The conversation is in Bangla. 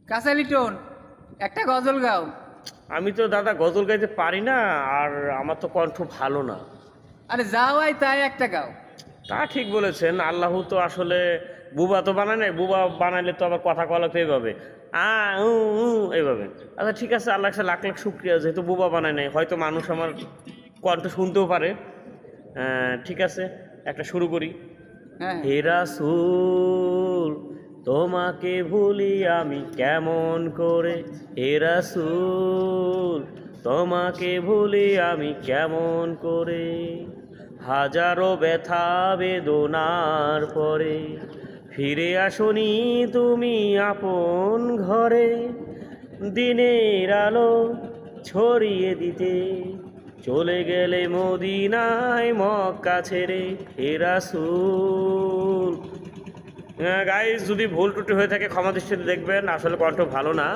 কাসালি টোন, একটা গজল গাও। আমি তো দাদা গজল গাইতে পারি না, আর আমার তো কণ্ঠ ভালো না। আরে যাওয়াই তাই একটা গাও। তা ঠিক বলেছেন, আল্লাহ তো আসলে বুবা তো বানায় নাই, বুবা বানাইলে তো আবার কথা কলা তো এইভাবে আ উ উ এইভাবে। আচ্ছা ঠিক আছে, আল্লাহ কাছে লাখ লাখ শুক্রিয়া, যেহেতু বুবা বানায় নাই হয়তো মানুষ আমার কণ্ঠ শুনতেও পারে। ঠিক আছে, একটা শুরু করি। হ্যাঁ, হে রাসূল, তোমাকে ভুলি আমি কেমন করে, হে রাসূল, তোমাকে ভুলি আমি কেমন করে, হাজারো ব্যথা বেদনার পরে ফিরে আসনি তুমি আপন ঘরে, দিনের আলো ছড়িয়ে দিতে চলে গেলে মদিনায় মক্কা ছেড়ে, হে রাসূল। গাইস, যদি ভুল ত্রুটি হয়ে থাকে ক্ষমা দৃষ্টিতে দেখবেন, আসলে কণ্ঠ ভালো না।